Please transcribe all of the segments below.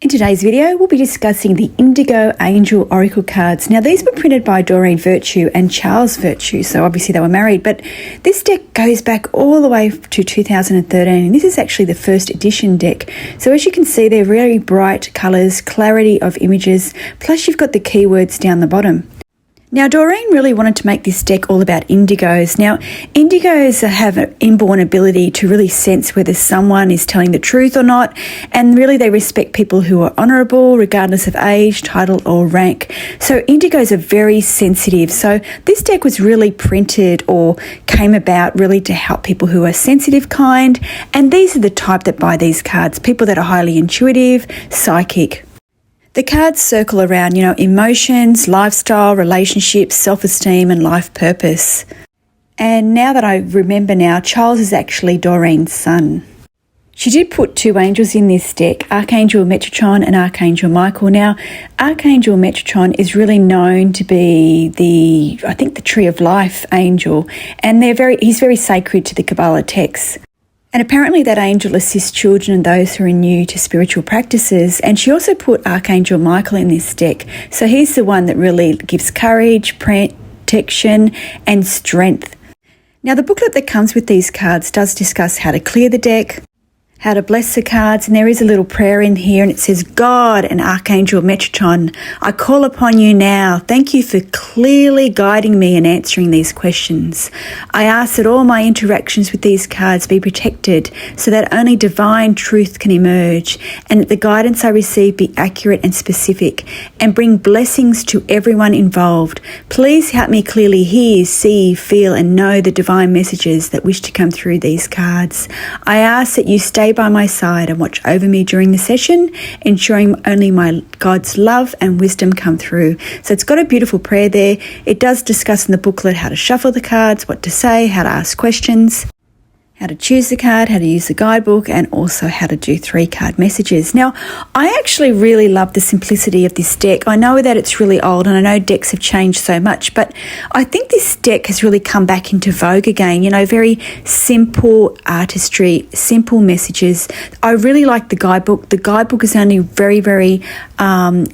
In today's video, we'll be discussing the Indigo Angel Oracle cards. Now, these were printed by Doreen Virtue and Charles Virtue, so obviously they were married, but this deck goes back all the way to 2013, and this is actually the first edition deck. So as you can see, they're very bright colours, clarity of images, plus you've got the keywords down the bottom. Now, Doreen really wanted to make this deck all about indigos. Now, indigos have an inborn ability to really sense whether someone is telling the truth or not, and really they respect people who are honourable, regardless of age, title or rank. So indigos are very sensitive. So this deck was really printed or came about really to help people who are sensitive kind, and these are the type that buy these cards, people that are highly intuitive, psychic. The cards circle around, emotions, lifestyle, relationships, self-esteem and life purpose. And now that I remember now, Charles is actually Doreen's son. She did put two angels in this deck, Archangel Metatron and Archangel Michael. Now, Archangel Metatron is really known to be the Tree of Life angel, and he's very sacred to the Kabbalah texts. And apparently that angel assists children and those who are new to spiritual practices. And she also put Archangel Michael in this deck. So he's the one that really gives courage, protection and strength. Now, the booklet that comes with these cards does discuss how to clear the deck, how to bless the cards, and there is a little prayer in here, and it says, God and Archangel Metatron, I call upon you now. Thank you for clearly guiding me and answering these questions. I ask that all my interactions with these cards be protected so that only divine truth can emerge, and that the guidance I receive be accurate and specific and bring blessings to everyone involved. Please help me clearly hear, see, feel and know the divine messages that wish to come through these cards. I ask that you stay by my side and watch over me during the session, ensuring only my God's love and wisdom come through. So it's got a beautiful prayer there. It does discuss in the booklet how to shuffle the cards, what to say, how to ask questions, how to choose the card, how to use the guidebook, and also how to do 3-card messages. Now, I actually really love the simplicity of this deck. I know that it's really old, and I know decks have changed so much, but I think this deck has really come back into vogue again. Very simple artistry, simple messages. I really like the guidebook. The guidebook is only very, very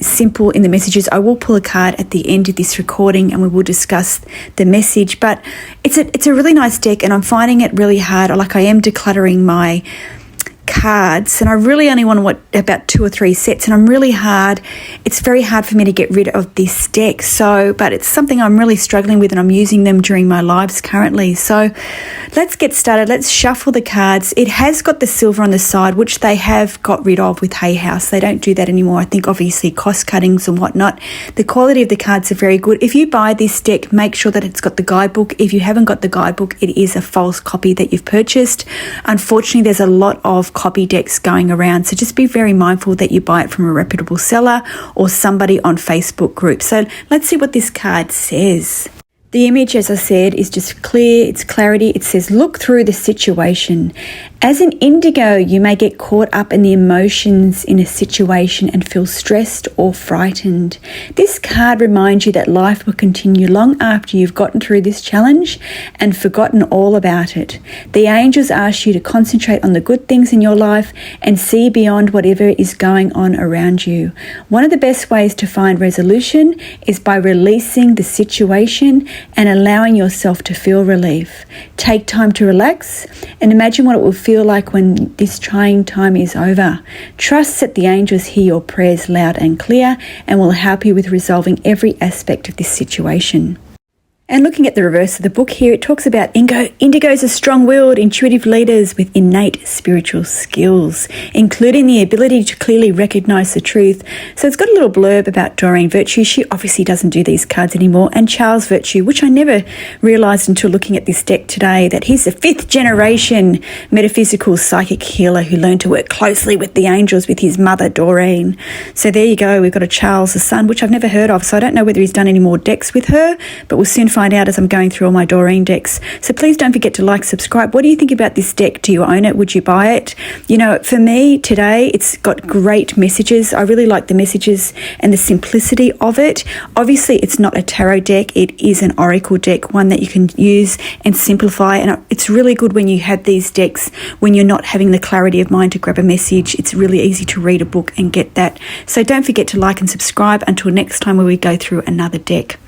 simple in the messages. I will pull a card at the end of this recording, and we will discuss the message, but it's a really nice deck, and I'm finding it really hard. I am decluttering my cards, and I really only want about 2 or 3 sets, and it's very hard for me to get rid of this deck, but it's something I'm really struggling with, and I'm using them during my lives currently. So let's get started. Let's shuffle the cards. It has got the silver on the side, which they have got rid of with Hay House. They don't do that anymore. I think obviously cost cuttings and whatnot. The quality of the cards are very good. If you buy this deck, make sure that it's got the guidebook. If you haven't got the guidebook, it is a false copy that you've purchased. Unfortunately, there's a lot of copy decks going around, so just be very mindful that you buy it from a reputable seller or somebody on Facebook group. So let's see what this card says. The image, as I said, is just clear, it's clarity. It says, look through the situation. As an indigo, you may get caught up in the emotions in a situation and feel stressed or frightened. This card reminds you that life will continue long after you've gotten through this challenge and forgotten all about it. The angels ask you to concentrate on the good things in your life and see beyond whatever is going on around you. One of the best ways to find resolution is by releasing the situation and allowing yourself to feel relief. Take time to relax and imagine what it will feel like when this trying time is over. Trust that the angels hear your prayers loud and clear and will help you with resolving every aspect of this situation. And looking at the reverse of the book here, it talks about indigos are strong-willed, intuitive leaders with innate spiritual skills, including the ability to clearly recognize the truth. So it's got a little blurb about Doreen Virtue. She obviously doesn't do these cards anymore. And Charles Virtue, which I never realized until looking at this deck today, that he's a 5th generation metaphysical psychic healer who learned to work closely with the angels with his mother, Doreen. So there you go. We've got a Charles, the son, which I've never heard of. So I don't know whether he's done any more decks with her, but we'll soon find find out as I'm going through all my Doreen decks. So please don't forget to like, subscribe. What do you think about this deck? Do you own it? Would you buy it? You know, for me today, it's got great messages. I really like the messages and the simplicity of it. Obviously, it's not a tarot deck. It is an oracle deck, one that you can use and simplify. And it's really good when you have these decks, when you're not having the clarity of mind to grab a message. It's really easy to read a book and get that. So don't forget to like and subscribe. Until next time, where we go through another deck.